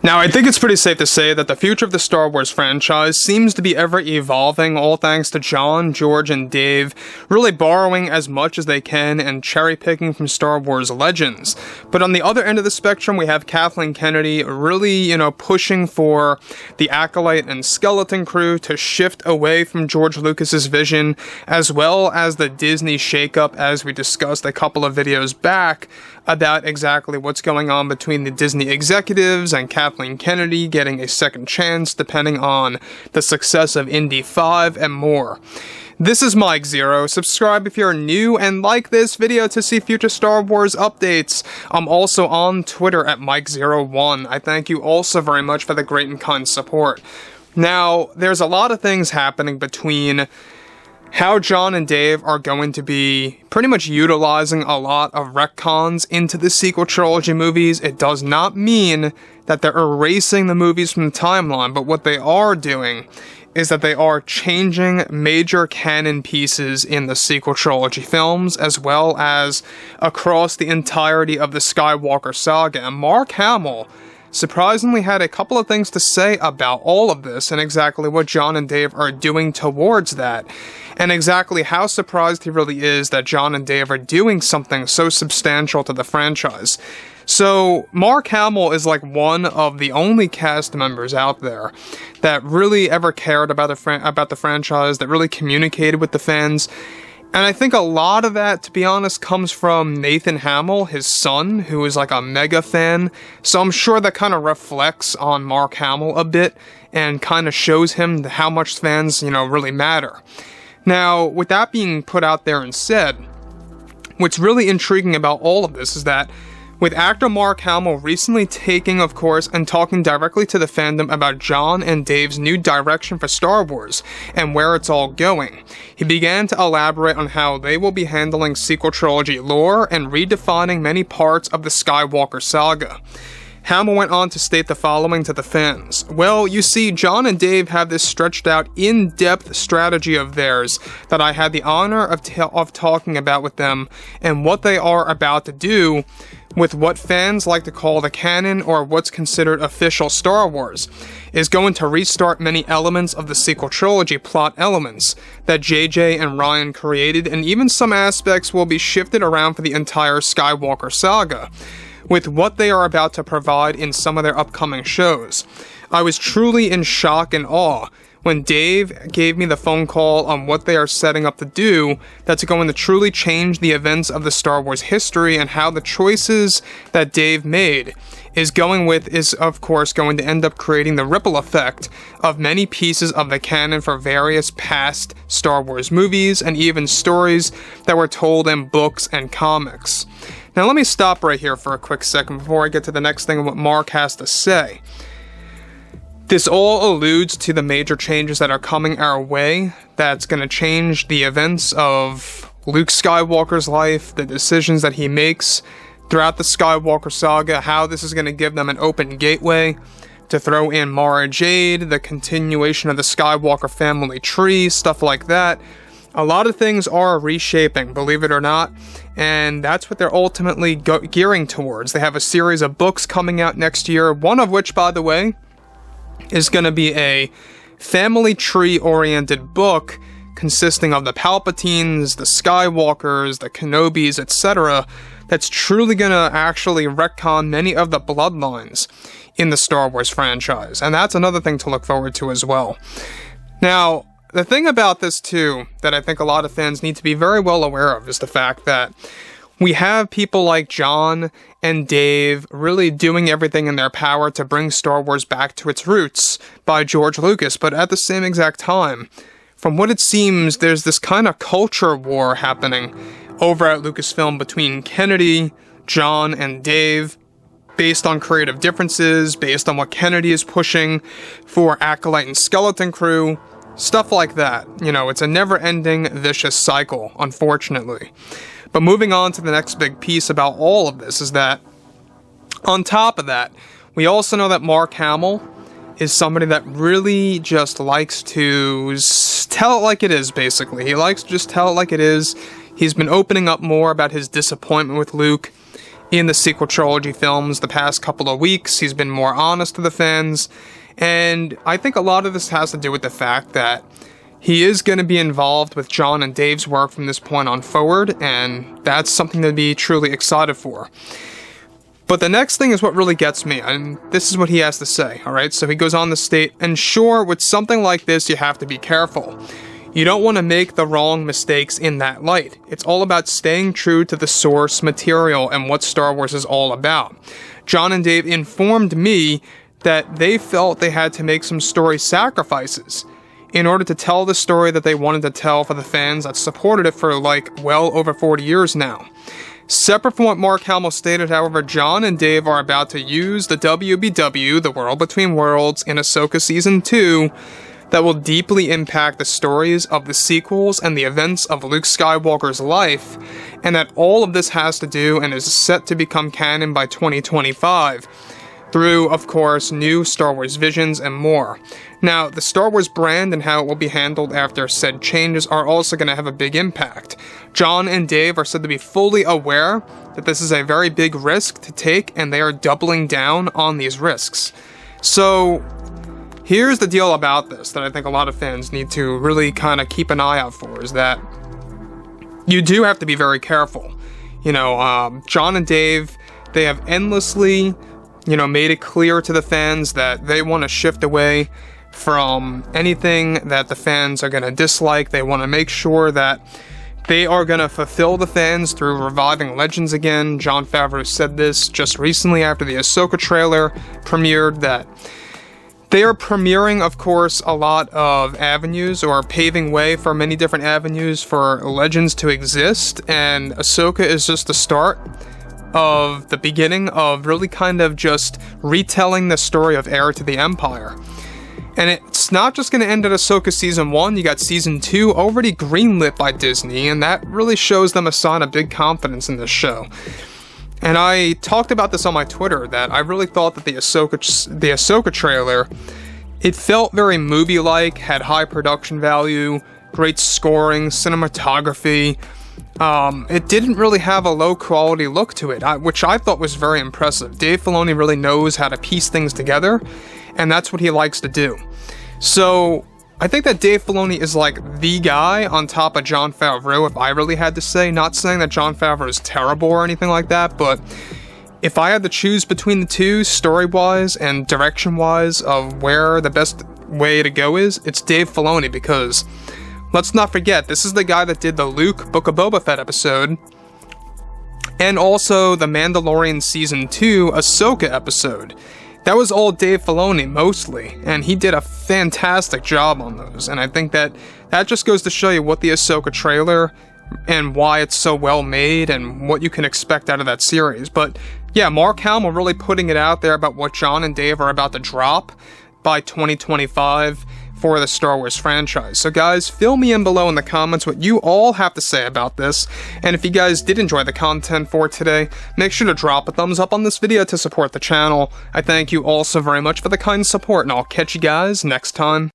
Now, I think it's pretty safe to say that the future of the Star Wars franchise seems to be ever evolving, all thanks to Jon, George, and Dave really borrowing as much as they can and cherry-picking from Star Wars legends. But on the other end of the spectrum, we have Kathleen Kennedy really, pushing for the Acolyte and Skeleton Crew to shift away from George Lucas's vision, as well as the Disney shakeup, as we discussed a couple of videos back, about exactly what's going on between the Disney executives and Kathleen Kennedy getting a second chance depending on the success of Indy 5 and more. This is Mike Zero. Subscribe if you're new and like this video to see future Star Wars updates. I'm also on Twitter at Mike01. I thank you also very much for the great and kind support. Now, there's a lot of things happening between how Jon and Dave are going to be pretty much utilizing a lot of retcons into the sequel trilogy movies. It does not mean that they're erasing the movies from the timeline, but what they are doing is that they are changing major canon pieces in the sequel trilogy films, as well as across the entirety of the Skywalker Saga. And Mark Hamill surprisingly had a couple of things to say about all of this and exactly what Jon and Dave are doing towards that, and exactly how surprised he really is that Jon and Dave are doing something so substantial to the franchise. So, Mark Hamill is like one of the only cast members out there that really ever cared about the franchise, that really communicated with the fans. And I think a lot of that, to be honest, comes from Nathan Hamill, his son, who is like a mega fan. So I'm sure that kind of reflects on Mark Hamill a bit and kind of shows him how much fans, really matter. Now, with that being put out there and said, what's really intriguing about all of this is that with actor Mark Hamill recently taking, of course, and talking directly to the fandom about Jon and Dave's new direction for Star Wars and where it's all going, he began to elaborate on how they will be handling sequel trilogy lore and redefining many parts of the Skywalker Saga. Hamill went on to state the following to the fans. Well, you see, Jon and Dave have this stretched out, in-depth strategy of theirs that I had the honor of talking about with them, and what they are about to do with what fans like to call the canon, or what's considered official Star Wars, is going to restart many elements of the sequel trilogy plot elements that JJ and Ryan created, and even some aspects will be shifted around for the entire Skywalker Saga, with what they are about to provide in some of their upcoming shows. I was truly in shock and awe when Dave gave me the phone call on what they are setting up to do that's going to truly change the events of the Star Wars history, and how the choices that Dave made is of course going to end up creating the ripple effect of many pieces of the canon for various past Star Wars movies and even stories that were told in books and comics. Now let me stop right here for a quick second before I get to the next thing and what Mark has to say. This all alludes to the major changes that are coming our way that's going to change the events of Luke Skywalker's life, the decisions that he makes throughout the Skywalker Saga, how this is going to give them an open gateway to throw in Mara Jade, the continuation of the Skywalker family tree, stuff like that. A lot of things are reshaping, believe it or not, and that's what they're ultimately gearing towards. They have a series of books coming out next year, one of which, by the way, is going to be a family tree-oriented book consisting of the Palpatines, the Skywalkers, the Kenobis, etc., that's truly going to actually retcon many of the bloodlines in the Star Wars franchise, and that's another thing to look forward to as well. Now, the thing about this, too, that I think a lot of fans need to be very well aware of is the fact that we have people like Jon and Dave really doing everything in their power to bring Star Wars back to its roots by George Lucas, but at the same exact time, from what it seems, there's this kind of culture war happening over at Lucasfilm between Kennedy, Jon, and Dave, based on creative differences, based on what Kennedy is pushing for Acolyte and Skeleton Crew, stuff like that. It's a never-ending vicious cycle, unfortunately. But moving on to the next big piece about all of this is that, on top of that, we also know that Mark Hamill is somebody that really just likes to tell it like it is, basically. He likes to just tell it like it is. He's been opening up more about his disappointment with Luke in the sequel trilogy films the past couple of weeks. He's been more honest to the fans, and I think a lot of this has to do with the fact that he is going to be involved with Jon and Dave's work from this point on forward, and that's something to be truly excited for. But the next thing is what really gets me, and this is what he has to say, alright? So he goes on to state, and sure, with something like this, you have to be careful. You don't want to make the wrong mistakes in that light. It's all about staying true to the source material and what Star Wars is all about. Jon and Dave informed me that they felt they had to make some story sacrifices in order to tell the story that they wanted to tell for the fans that supported it for well over 40 years now. Separate from what Mark Hamill stated, however, Jon and Dave are about to use the WBW, The World Between Worlds, in Ahsoka Season 2 that will deeply impact the stories of the sequels and the events of Luke Skywalker's life, and that all of this has to do and is set to become canon by 2025. Through, of course, new Star Wars visions and more. Now, the Star Wars brand and how it will be handled after said changes are also going to have a big impact. Jon and Dave are said to be fully aware that this is a very big risk to take, and they are doubling down on these risks. So, here's the deal about this that I think a lot of fans need to really kind of keep an eye out for, is that you do have to be very careful. Jon and Dave, they have endlessly made it clear to the fans that they want to shift away from anything that the fans are going to dislike. They want to make sure that they are going to fulfill the fans through reviving Legends again. Jon Favreau said this just recently after the Ahsoka trailer premiered, that they are premiering, of course, a lot of avenues, or paving way for many different avenues for Legends to exist, and Ahsoka is just the start of the beginning of really kind of just retelling the story of Heir to the Empire. And it's not just going to end at Ahsoka Season 1, you got Season 2 already greenlit by Disney, and that really shows them a sign of big confidence in this show. And I talked about this on my Twitter, that I really thought that the Ahsoka trailer, it felt very movie-like, had high production value, great scoring, cinematography. It didn't really have a low-quality look to it, which I thought was very impressive. Dave Filoni really knows how to piece things together, and that's what he likes to do. So, I think that Dave Filoni is the guy on top of Jon Favreau, if I really had to say. Not saying that Jon Favreau is terrible or anything like that, but if I had to choose between the two, story-wise and direction-wise, of where the best way to go is, it's Dave Filoni, because let's not forget, this is the guy that did the Luke Book of Boba Fett episode, and also the Mandalorian Season 2 Ahsoka episode. That was all Dave Filoni, mostly, and he did a fantastic job on those, and I think that just goes to show you what the Ahsoka trailer, and why it's so well made, and what you can expect out of that series. But yeah, Mark Hamill really putting it out there about what Jon and Dave are about to drop by 2025 for the Star Wars franchise. So guys, fill me in below in the comments what you all have to say about this, and if you guys did enjoy the content for today, make sure to drop a thumbs up on this video to support the channel. I thank you all so very much for the kind support, and I'll catch you guys next time.